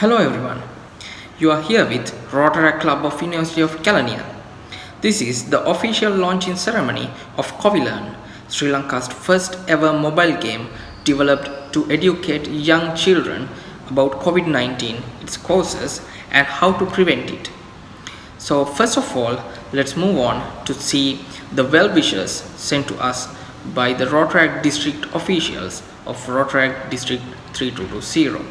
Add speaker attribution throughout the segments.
Speaker 1: Hello everyone. You are here with Rotaract Club of University of Kelaniya. This is the official launching ceremony of CoviLearn, Sri Lanka's first ever mobile game developed to educate young children about COVID-19, its causes and how to prevent it. So first of all, let's move on to see the well wishes sent to us by the Rotaract district officials of Rotaract District 3220.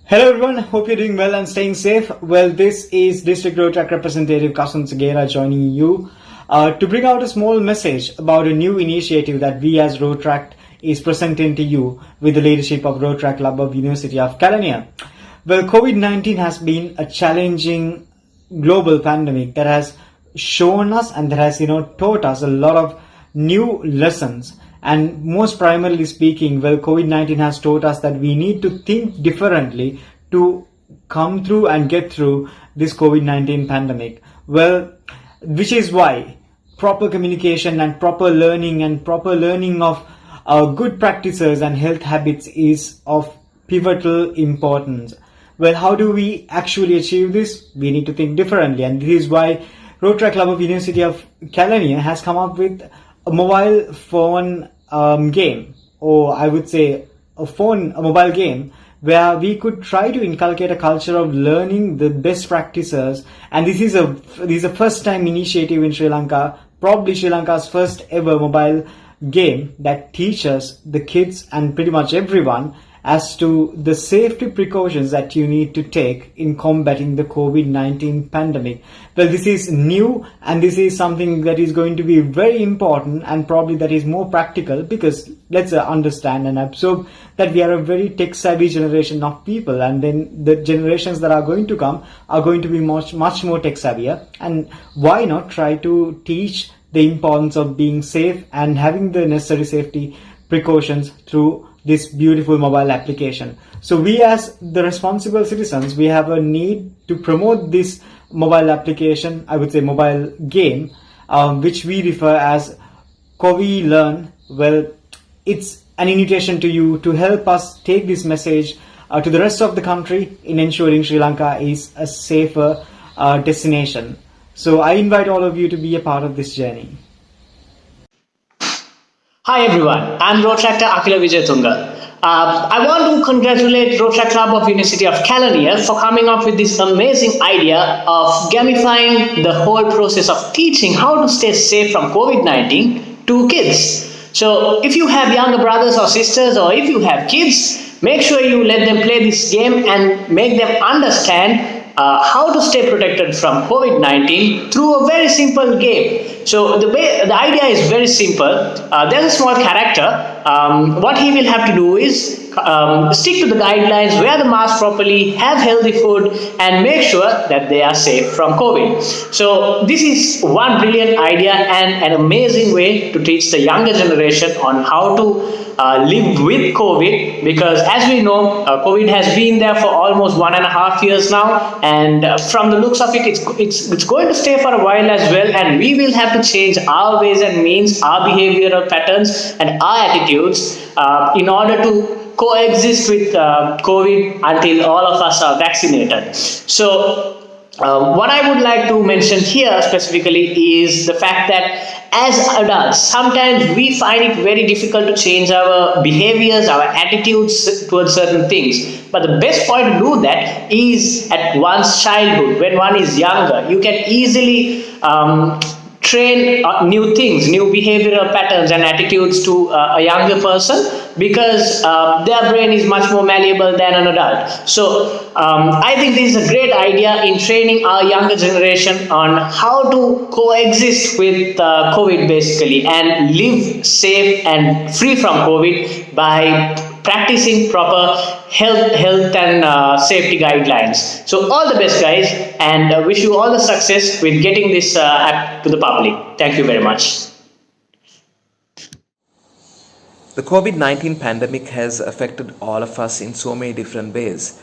Speaker 2: Hello everyone, hope you're doing well and staying safe. Well, this is District Rotaract Representative Kasun Segera joining you to bring out a small message about a new initiative that we as Rotaract is presenting to you with the leadership of Rotaract Club of University of Kelaniya. Well, COVID-19 has been a challenging global pandemic that has shown us and that has, taught us a lot of new lessons. And most primarily speaking, well, COVID-19 has taught us that we need to think differently to come through and get through this COVID-19 pandemic. Well, which is why proper communication and proper learning of good practices and health habits is of pivotal importance. Well, how do we actually achieve this? We need to think differently, and this is why Rotaract Club of University of Kelaniya has come up with a mobile phone game, or I would say a mobile game, where we could try to inculcate a culture of learning the best practices. And this is a first time initiative in Sri Lanka, probably Sri Lanka's first ever mobile game that teaches the kids and pretty much everyone as to the safety precautions that you need to take in combating the COVID-19 pandemic. Well, this is new and this is something that is going to be very important and probably that is more practical, because let's understand and absorb that we are a very tech savvy generation of people, and then the generations that are going to come are going to be much more tech savvier. And why not try to teach the importance of being safe and having the necessary safety precautions through this beautiful mobile application. So we as the responsible citizens, we have a need to promote this mobile application, I would say mobile game, which we refer as CoviLearn. Well, it's an invitation to you to help us take this message to the rest of the country in ensuring Sri Lanka is a safer destination. So I invite all of you to be a part of this journey.
Speaker 3: Hi everyone, I'm Rotaract Akila Vijayatunga. I want to congratulate Rotaract Club of University of Kelaniya for coming up with this amazing idea of gamifying the whole process of teaching how to stay safe from COVID-19 to kids. So if you have younger brothers or sisters, or if you have kids, make sure you let them play this game and make them understand how to stay protected from COVID-19 through a very simple game. So the idea is very simple. There's a small character. What he will have to do is stick to the guidelines, wear the mask properly, have healthy food, and make sure that they are safe from COVID. So this is one brilliant idea and an amazing way to teach the younger generation on how to live with COVID, because as we know, COVID has been there for almost 1.5 years now, and from the looks of it, it's going to stay for a while as well, and we will have to change our ways and means, our behavioral patterns and our attitudes in order to coexist with COVID until all of us are vaccinated. So what I would like to mention here specifically is the fact that as adults, sometimes we find it very difficult to change our behaviors, our attitudes towards certain things. But the best point to do that is at one's childhood, when one is younger. You can easily train new things, new behavioral patterns and attitudes to a younger person, because their brain is much more malleable than an adult. So I think this is a great idea in training our younger generation on how to coexist with COVID basically, and live safe and free from COVID by practicing proper health and safety guidelines. So all the best guys, and wish you all the success with getting this app to the public. Thank you very much.
Speaker 4: The COVID-19 pandemic has affected all of us in so many different ways.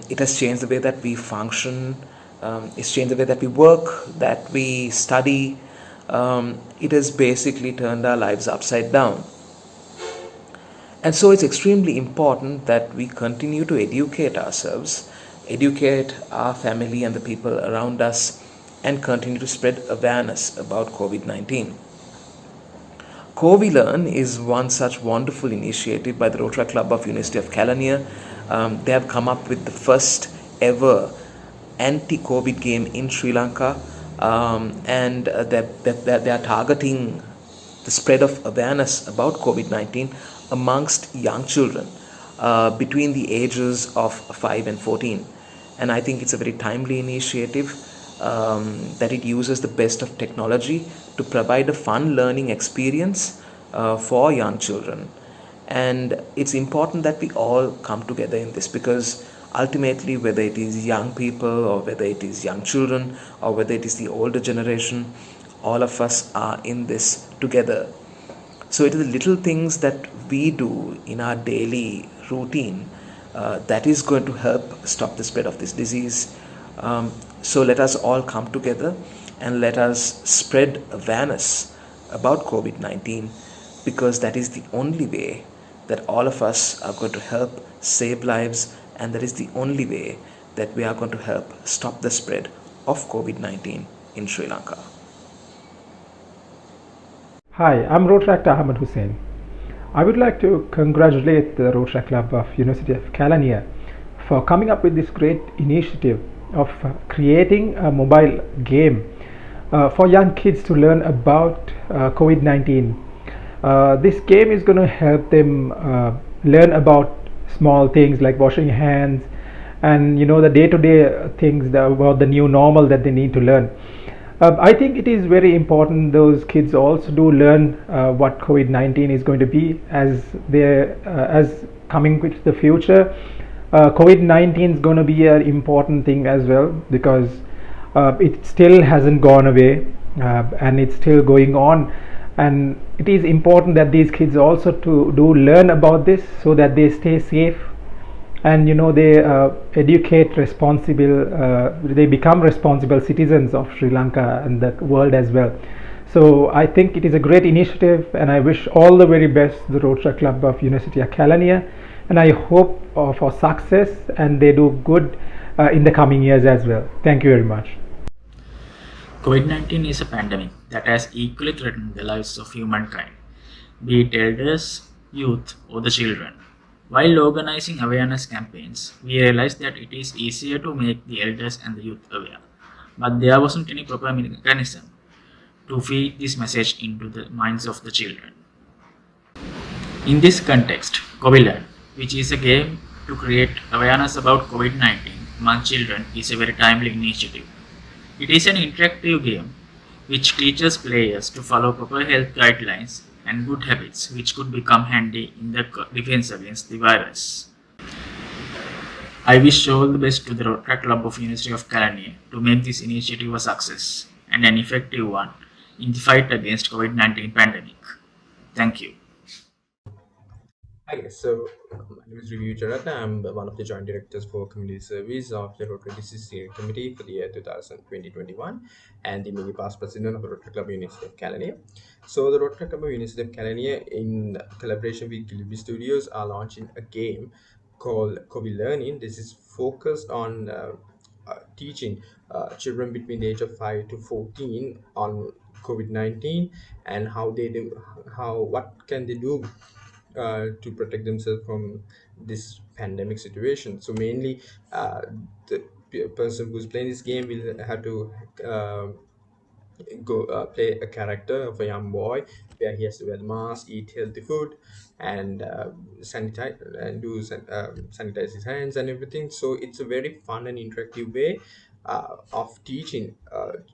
Speaker 4: It has changed the way that we function, it's changed the way that we work, that we study, it has basically turned our lives upside down. And so it's extremely important that we continue to educate ourselves, educate our family and the people around us, and continue to spread awareness about COVID 19. CoviLearn is one such wonderful initiative by the Rotaract Club of University of Kelaniya. They have come up with the first ever anti-COVID game in Sri Lanka, and they are targeting the spread of awareness about COVID 19 amongst young children between the ages of 5 and 14. And I think it's a very timely initiative that it uses the best of technology to provide a fun learning experience for young children. And it's important that we all come together in this, because ultimately, whether it is young people or whether it is young children or whether it is the older generation, all of us are in this together. So it is the little things that we do in our daily routine that is going to help stop the spread of this disease. So let us all come together and let us spread awareness about COVID 19, because that is the only way that all of us are going to help save lives, and that is the only way that we are going to help stop the spread of COVID 19 in Sri Lanka.
Speaker 5: Hi, I'm Rotaract Ahmed Hussain. I would like to congratulate the Rotaract Club of University of Kelaniya for coming up with this great initiative of creating a mobile game for young kids to learn about COVID-19. This game is going to help them learn about small things like washing hands and the day-to-day things about the new normal that they need to learn. I think it is very important those kids also do learn what COVID-19 is going to be as coming with the future. COVID-19 is going to be an important thing as well, because it still hasn't gone away and it's still going on, and it is important that these kids also to do learn about this so that they stay safe, and they educate responsible they become responsible citizens of Sri Lanka and the world as well. So I think it is a great initiative, and I wish all the very best to the Rotaract Club of University of Kelaniya, and I hope for success and they do good in the coming years as well. Thank you very much.
Speaker 6: COVID 19 is a pandemic that has equally threatened the lives of humankind, be it elders, youth, or the children. While organizing awareness campaigns, we realized that it is easier to make the elders and the youth aware, but there wasn't any proper mechanism to feed this message into the minds of the children. In this context, CoviLearn, which is a game to create awareness about COVID 19 among children, is a very timely initiative. It is an interactive game which teaches players to follow proper health guidelines and good habits, which could become handy in the defense against the virus. I wish all the best to the Rotaract Club of University of Kelaniya to make this initiative a success and an effective one in the fight against COVID-19 pandemic. Thank you.
Speaker 7: Hi guys, so my name is Review Jaratna. I'm one of the joint directors for community service of the Rotary Disease Steering Committee for the year 2020-21, and the mini past president of the Rotary Club University of Kelaniya. So the Rotary Club University of Kelaniya, in collaboration with Giluby Studios, are launching a game called CoviLearning. This is focused on teaching children between the age of 5 to 14 on COVID-19 and what can they do to protect themselves from this pandemic situation. So mainly, the person who's playing this game will have to go play a character of a young boy, where he has to wear the mask, eat healthy food, and sanitize and sanitize his hands and everything. So it's a very fun and interactive way of teaching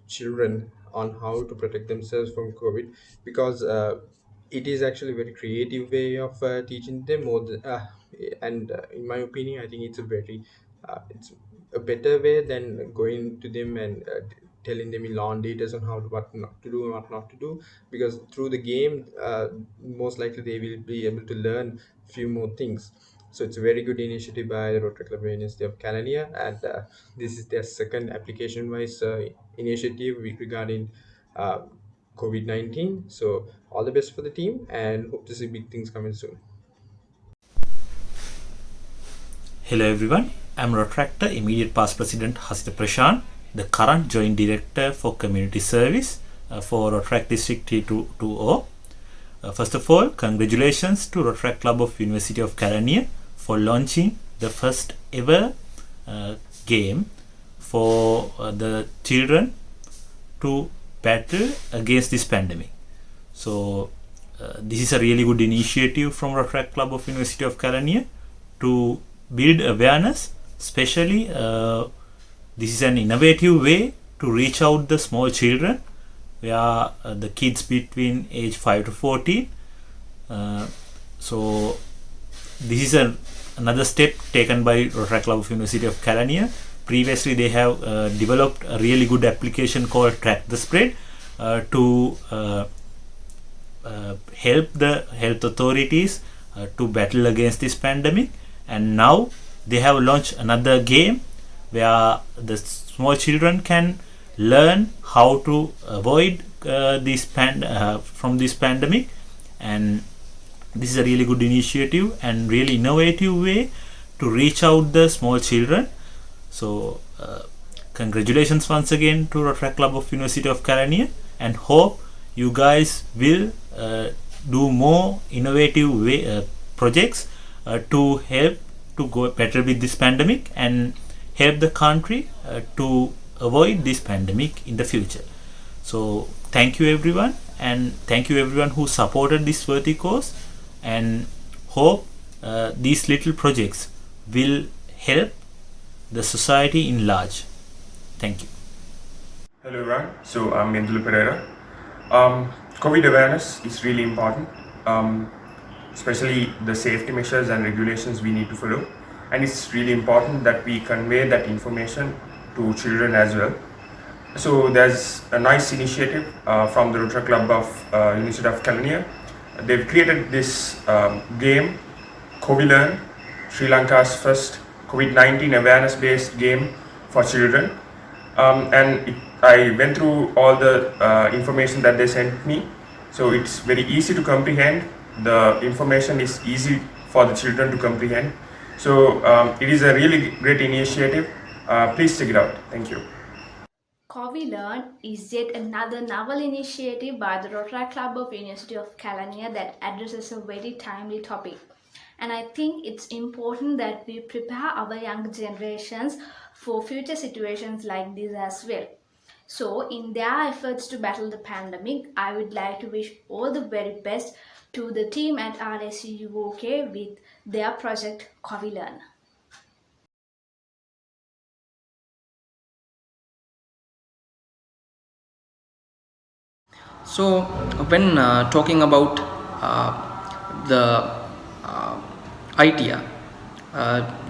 Speaker 7: children on how to protect themselves from COVID, because it is actually a very creative way of teaching them more and in my opinion, I think it's a better way than going to them and telling them in long details on what not to do and what not to do, because through the game, most likely they will be able to learn few more things. So it's a very good initiative by the Rotary Club University of Kelaniya, and this is their second application wise initiative regarding uh, COVID-19. So all the best for the team, and hope to see big things coming soon.
Speaker 8: Hello everyone, I'm Rotaract Immediate Past President Hasita Prashant, the current Joint Director for Community Service for Rotaract District T220. First of all, congratulations to Rotaract Club of University of Kelaniya for launching the first ever game for the children to battle against this pandemic. So this is a really good initiative from Rotaract Club of University of Kelaniya to build awareness, especially this is an innovative way to reach out the small children, where the kids between age 5 to 14. So this is another step taken by Rotaract Club of University of Kelaniya. Previously they have developed a really good application called Track the Spread to help the health authorities to battle against this pandemic. And now they have launched another game where the small children can learn how to avoid from this pandemic. And this is a really good initiative and really innovative way to reach out the small children. So congratulations once again to Rotaract Club of University of Kelaniya, and hope you guys will do more innovative projects to help to go better with this pandemic and help the country to avoid this pandemic in the future. So thank you everyone, and thank you everyone who supported this worthy cause, and hope these little projects will help the society in large. Thank you.
Speaker 9: Hello everyone, so I'm Giluby Pereira. COVID awareness is really important, especially the safety measures and regulations we need to follow, and it's really important that we convey that information to children as well. So there's a nice initiative from the Rotaract Club of University of Kelaniya. They've created this game, CoviLearn, Sri Lanka's first COVID-19 awareness based game for children, and I went through all the information that they sent me. So it's very easy to comprehend. The information is easy for the children to comprehend. So it is a really great initiative. Please check it out. Thank you.
Speaker 10: CoviLearn is yet another novel initiative by the Rotaract Club of University of Kelaniya that addresses a very timely topic. And I think it's important that we prepare our younger generations for future situations like this as well. So in their efforts to battle the pandemic, I would like to wish all the very best to the team at RACUOK with their project CoviLearn.
Speaker 1: So when talking about the idea,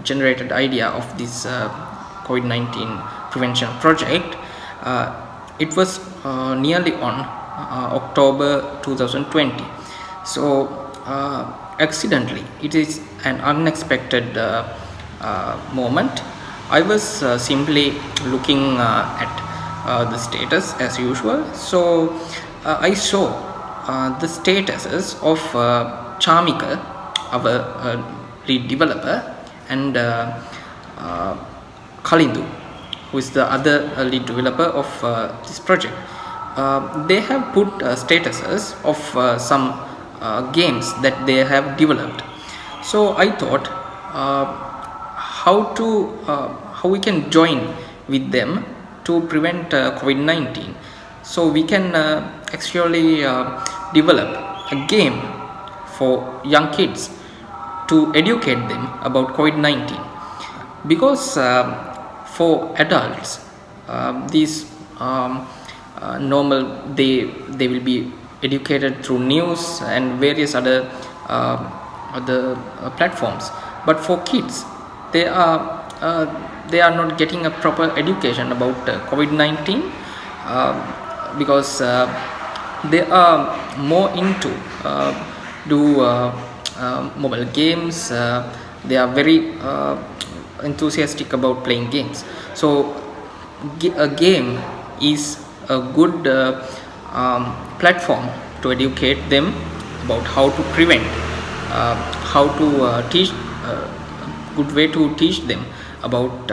Speaker 1: generated idea of this COVID-19 prevention project, it was nearly on October 2020. So accidentally, it is an unexpected moment. I was simply looking at the status as usual. So I saw the statuses of Charmika, our lead developer, and Kalindu, who is the other lead developer of this project. They have put statuses of some games that they have developed. So I thought how we can join with them to prevent COVID-19. So we can actually develop a game for young kids to educate them about COVID-19, because for adults these normal they will be educated through news and various other platforms, but for kids they are not getting a proper education about COVID-19, because they are more into mobile games. They are very enthusiastic about playing games. So a game is a good platform to educate them about how to prevent, how to teach, good way to teach them about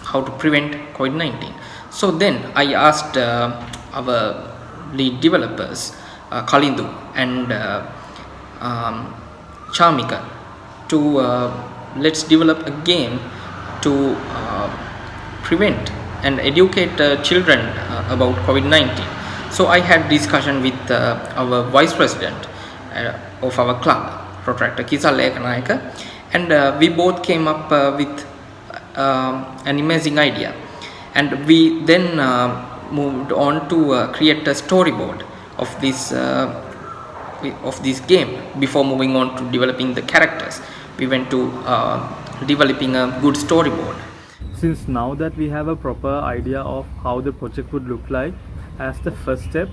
Speaker 1: how to prevent COVID-19. So then I asked our lead developers, Kalindu and Charmika, to let's develop a game to prevent and educate children about COVID-19. So I had discussion with our vice president of our club, Rotaract Kelaniya, and we both came up with an amazing idea, and we then moved on to create a storyboard of this game. Before moving on to developing the characters, we went to developing a good storyboard.
Speaker 11: Since now that we have a proper idea of how the project would look like, as the first step,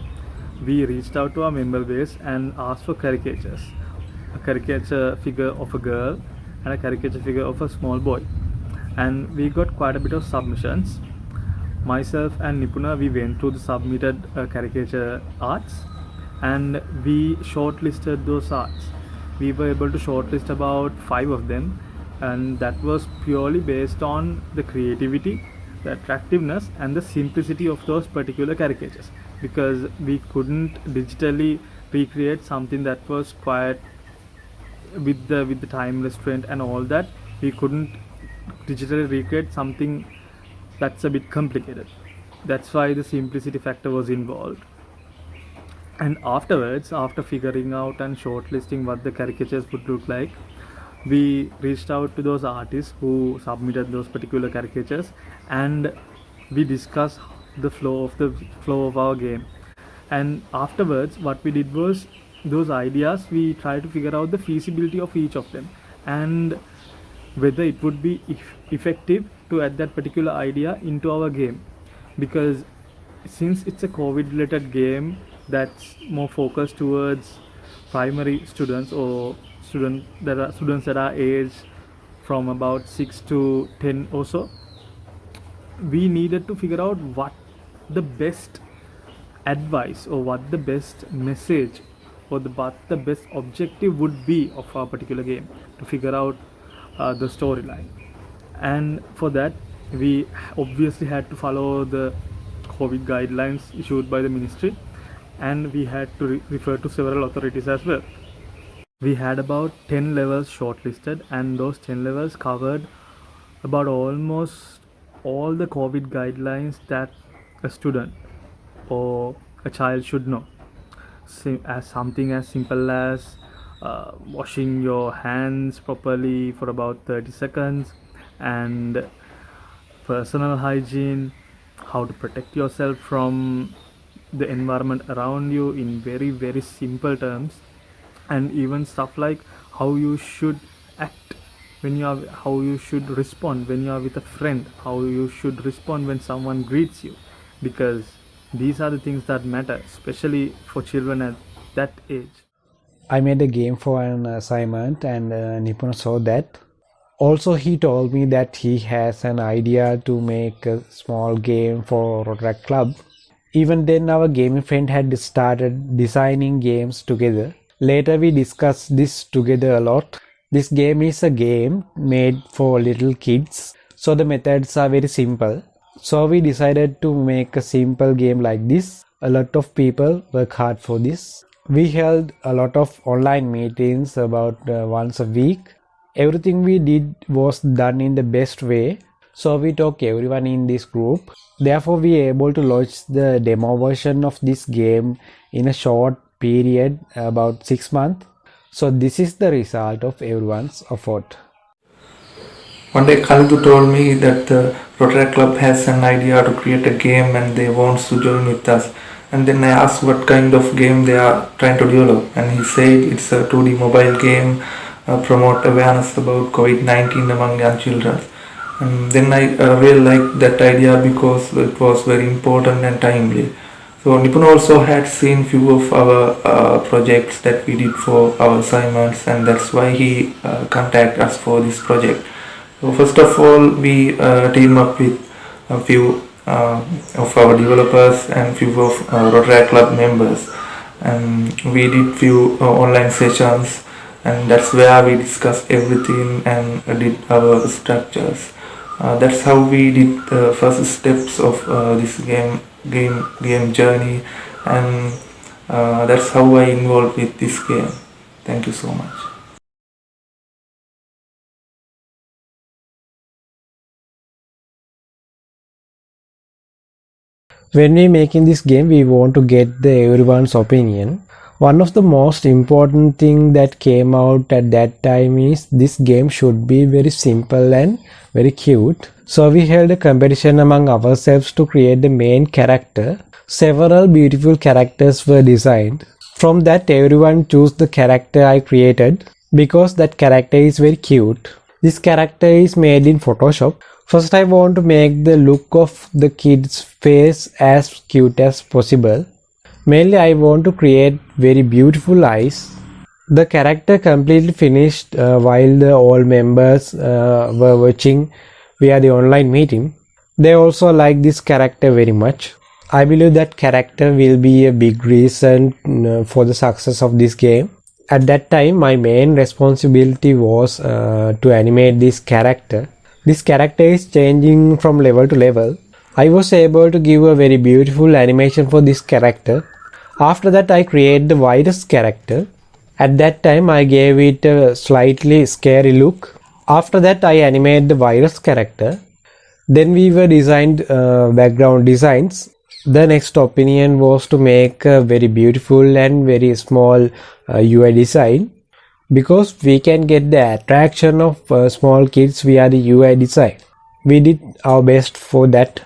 Speaker 11: we reached out to our member base and asked for caricatures. A caricature figure of a girl and a caricature figure of a small boy. And we got quite a bit of submissions. Myself and Nipuna, we went through the submitted caricature arts and we shortlisted those arts. We were able to shortlist about 5 of them, and that was purely based on the creativity, the attractiveness and the simplicity of those particular caricatures, because we couldn't digitally recreate something that was quite with the time restraint and all that. We couldn't digitally recreate something that's a bit complicated. That's why the simplicity factor was involved. And afterwards, after figuring out and shortlisting what the caricatures would look like, we reached out to those artists who submitted those particular caricatures, and we discussed the flow of our game. And afterwards, what we did was, those ideas, we tried to figure out the feasibility of each of them and whether it would be effective to add that particular idea into our game, because since it's a COVID related game that's more focused towards primary students or students that are aged from about 6 to 10 or so, we needed to figure out what the best advice or what the best message or what the best objective would be of our particular game, to figure out the storyline. And for that, we obviously had to follow the COVID guidelines issued by the ministry, and we had to refer to several authorities as well. We had about 10 levels shortlisted, and those 10 levels covered about almost all the COVID guidelines that a student or a child should know. As something as simple as washing your hands properly for about 30 seconds, and personal hygiene, how to protect yourself from the environment around you in very, very simple terms, and even stuff like how you should act how you should respond when you are with a friend, how you should respond when someone greets you, because these are the things that matter, especially for children at that age.
Speaker 2: I made a game for an assignment, and Nipuna saw that. Also, he told me that he has an idea to make a small game for Rotaract Club. Even then, our gaming friend had started designing games together. Later, we discussed this together a lot. This game is a game made for little kids, so the methods are very simple. So we decided to make a simple game like this. A lot of people work hard for this. We held a lot of online meetings about once a week. Everything we did was done in the best way. So we talked everyone in this group. Therefore, we were able to launch the demo version of this game in a short period, about 6 months. So this is the result of everyone's effort.
Speaker 12: One day Kalindu told me that the Rotaract Club has an idea to create a game and they want to join with us. And then I asked what kind of game they are trying to develop, and he said it's a 2D mobile game, promote awareness about COVID-19 among young children. And then I really liked that idea because it was very important and timely. So Nipun also had seen few of our projects that we did for our assignments, and that's why he contacted us for this project. So first of all, we team up with a few of our developers and few of Rotaract Club members, and we did few online sessions, and that's where we discussed everything and did our structures. That's how we did the first steps of this game journey, and that's how I involved with this game. Thank you so much.
Speaker 13: When we making this game, we want to get everyone's opinion. One of the most important thing that came out at that time is this game should be very simple and very cute. So we held a competition among ourselves to create the main character. Several beautiful characters were designed. From that, everyone chose the character I created because that character is very cute. This character is made in Photoshop. First, I want to make the look of the kid's face as cute as possible. Mainly, I want to create very beautiful eyes. The character completely finished while the all members were watching via the online meeting. They also like this character very much. I believe that character will be a big reason for the success of this game. At that time, my main responsibility was to animate this character. This character is changing from level to level. I was able to give a very beautiful animation for this character. After that, I created the virus character. At that time, I gave it a slightly scary look. After that, I animated the virus character. Then we were designed background designs. The next opinion was to make a very beautiful and very small UI design, because we can get the attraction of small kids via the UI design. We did our best for that.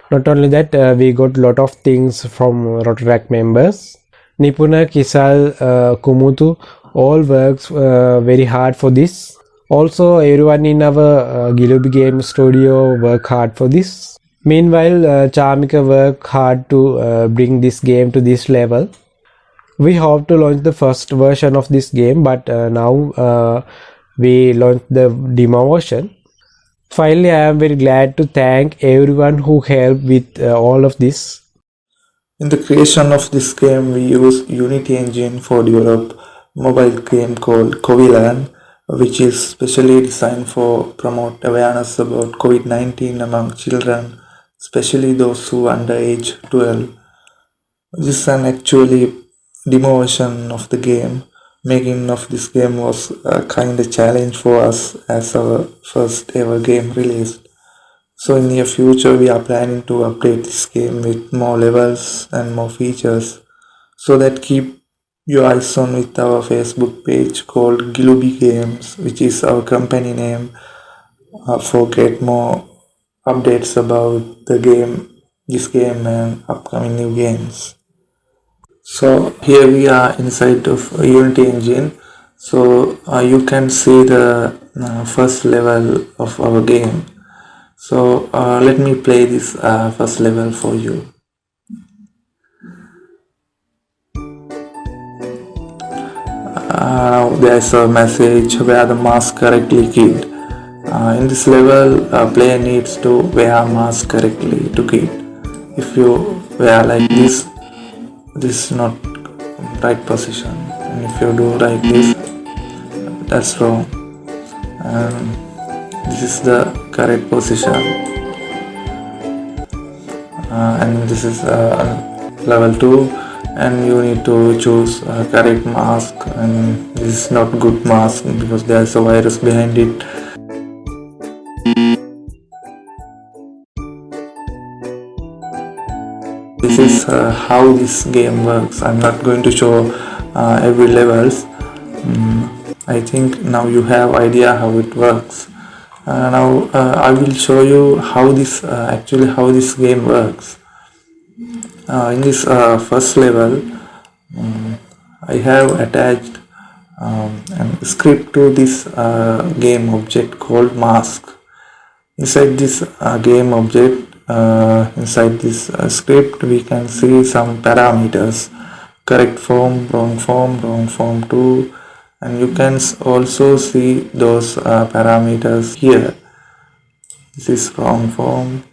Speaker 13: Not only that, we got a lot of things from Rotaract members. Nipuna, Kisal, Kumutu all works very hard for this. Also, everyone in our Giluby Game Studio work hard for this. Meanwhile, Charmika work hard to bring this game to this level. We hope to launch the first version of this game, but now we launched the demo version. Finally, I am very glad to thank everyone who helped with all of this.
Speaker 12: In the creation of this game, we use Unity engine for develop mobile game called CoviLearn, which is specially designed for promote awareness about COVID-19 among children, especially those who are under age 12. This is an actually demo version of the game. Making of this game was a kind of challenge for us as our first ever game released. So in the near future, we are planning to update this game with more levels and more features. So that keep your eyes on with our Facebook page called Giluby Games, which is our company name, for get more updates about the game, this game and upcoming new games. So here we are inside of Unity engine. So you can see the first level of our game. So let me play this first level for you. Now there's a message where the mask correctly keyed. In this level, player needs to wear mask correctly to key. If you wear like this is not right position, and if you do like this, that's wrong, and this is the correct position, and this is level 2, and you need to choose correct mask, and this is not good mask because there's a virus behind it. This is how this game works. I'm not going to show every levels. I think now you have idea how it works. Now I will show you how this how this game works. In this first level, I have attached a script to this game object called mask. Inside this game object, inside this script, we can see some parameters: correct form, wrong form 2, and you can also see those parameters here. This is wrong form,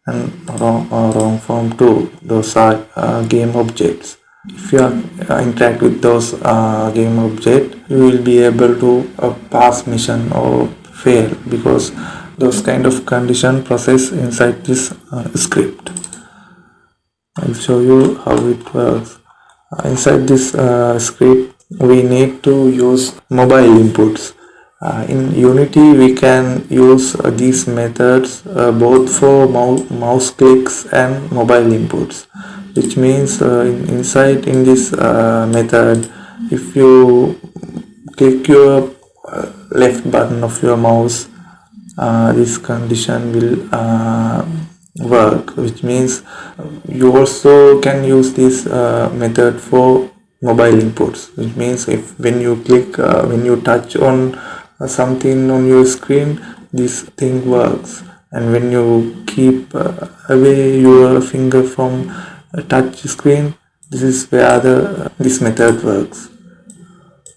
Speaker 12: and wrong form 2. Those are game objects. If you interact with those game object, you will be able to pass mission or fail, because those kind of condition process inside this script. I'll show you how it works. Inside this script, we need to use mobile inputs. In Unity, we can use these methods both for mouse clicks and mobile inputs, which means inside in this method, if you click your left button of your mouse, this condition will work, which means you also can use this method for mobile inputs, which means if when you click when you touch on something on your screen, this thing works, and when you keep away your finger from a touch screen, this is where this method works.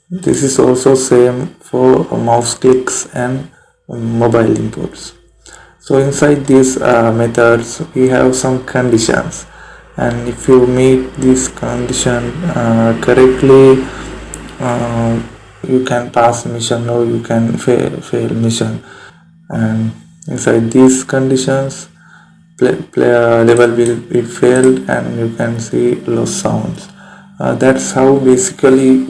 Speaker 12: This is also same for mouse clicks and mobile inputs. So inside these methods, we have some conditions, and if you meet this condition correctly, you can pass mission or you can fail mission. And inside these conditions, player level will be failed, and you can see lost sounds. That's how basically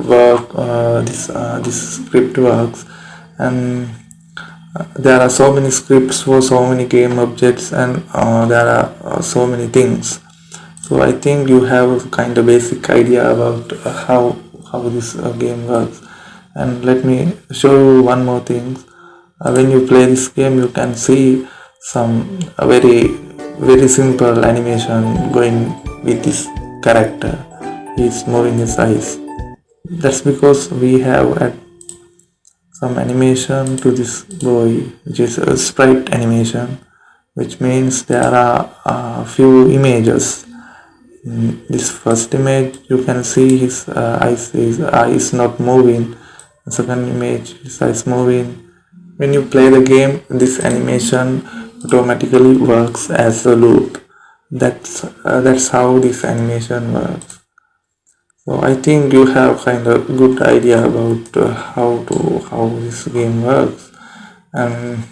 Speaker 12: this script works. And there are so many scripts for so many game objects, and there are so many things. So I think you have kind of basic idea about how this game works. And let me show you one more thing. When you play this game, you can see some very simple animation going with this character. He's moving his eyes. That's because we have some animation to this boy, which is a sprite animation, which means there are a few images. In this first image, you can see his eyes not moving. The second image, his eyes moving. When you play the game, this animation automatically works as a loop. That's how this animation works. So I think you have kind of good idea about how this game works, and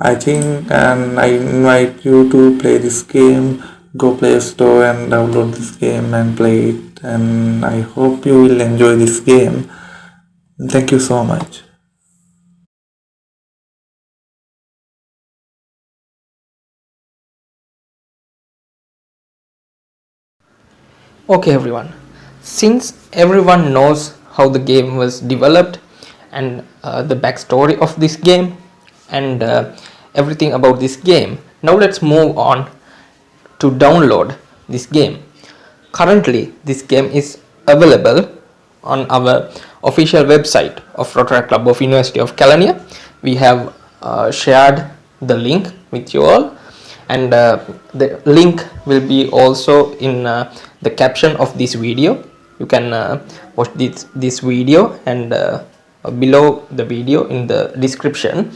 Speaker 12: I think and I invite you to play this game. Go Play Store and download this game and play it, and I hope you will enjoy this game. Thank you so much.
Speaker 1: Okay everyone, since everyone knows how the game was developed and the backstory of this game and everything about this game, now let's move on to download this game. Currently this game is available on our official website of Rotaract Club of University of Kelaniya. We have shared the link with you all, and the link will be also in the caption of this video. You can watch this video, and below the video in the description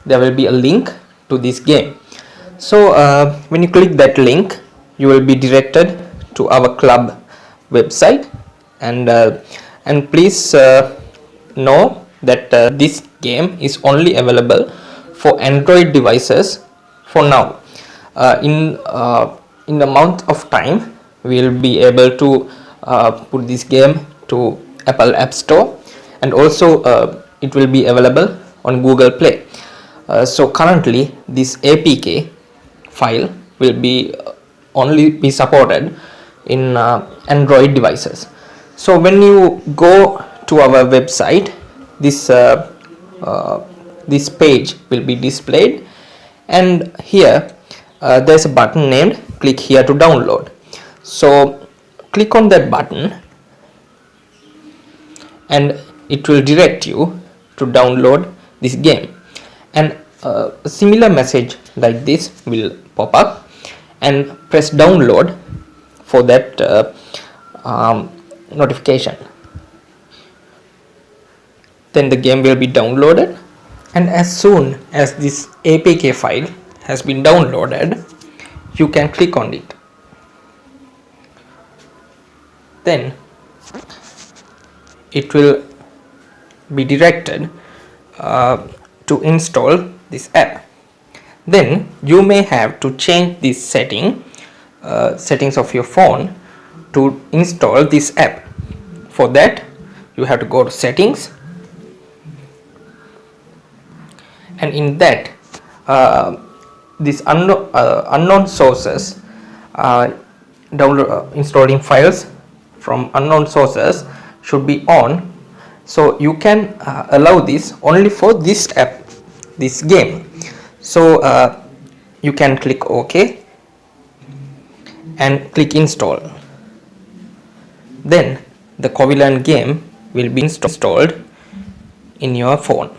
Speaker 1: there will be a link to this game. So when you click that link, you will be directed to our club website, and please know that this game is only available for Android devices for now. In the month of time, we will be able to put this game to Apple App Store, and also it will be available on Google Play. So currently this APK file will be only be supported in Android devices. So when you go to our website, this page will be displayed, and here there's a button named click here to download. So click on that button and it will direct you to download this game, and a similar message like this will pop up, and press download for that notification. Then the game will be downloaded, and as soon as this APK file has been downloaded, you can click on it. Then it will be directed to install this app. Then you may have to change this settings of your phone to install this app. For that, you have to go to settings, and in that this unknown sources, installing files from unknown sources should be on. So you can allow this only for this app, this game. So you can click OK and click install. Then the CoviLearn game will be installed in your phone.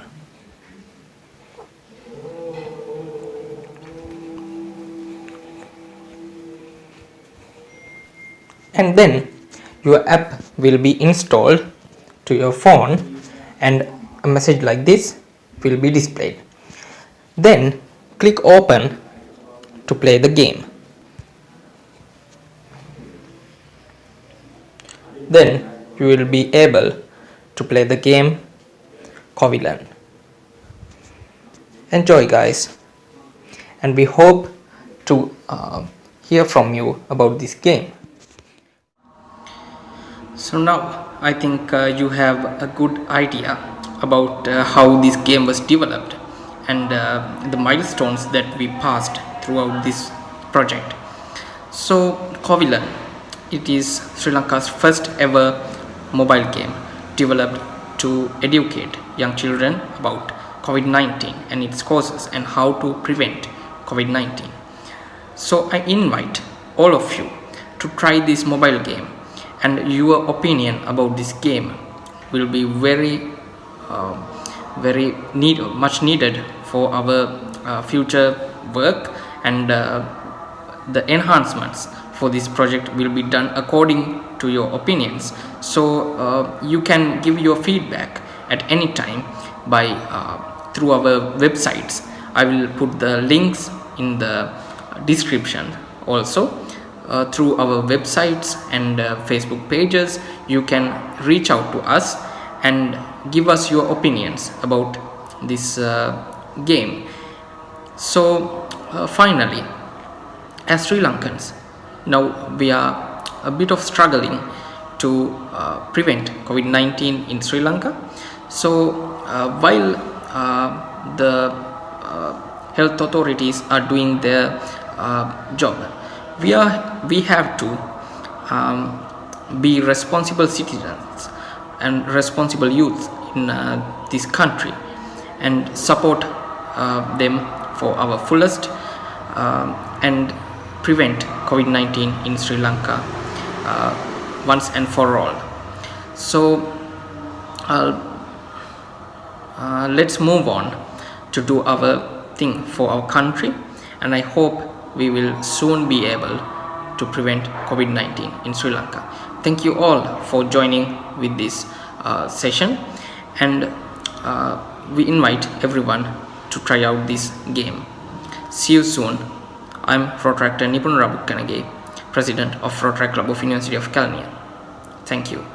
Speaker 1: And then your app will be installed to your phone and a message like this will be displayed. Then click open to play the game. Then you will be able to play the game CoviLearn. Enjoy, guys, and we hope to hear from you about this game. So now I think you have a good idea about how this game was developed and the milestones that we passed throughout this project. So CoviLearn, it is Sri Lanka's first ever mobile game developed to educate young children about COVID-19 and its causes and how to prevent COVID-19. So I invite all of you to try this mobile game, and your opinion about this game will be very much needed for our future work, and the enhancements for this project will be done according to your opinions. So you can give your feedback at any time by through our websites. I will put the links in the description. Also through our websites and Facebook pages, you can reach out to us and give us your opinions about this game. So finally, as Sri Lankans, now we are a bit of struggling to prevent COVID-19 in Sri Lanka. So while the health authorities are doing their job, we have to be responsible citizens and responsible youth in this country and support them for our fullest and prevent COVID-19 in Sri Lanka once and for all. So let's move on to do our thing for our country, and I hope we will soon be able to prevent COVID-19 in Sri Lanka. Thank you all for joining with this session, and we invite everyone to try out this game. See you soon. I'm Rotaract Nipun Rabukkanage, President of Rotaract Club of University of Kelaniya. Thank you.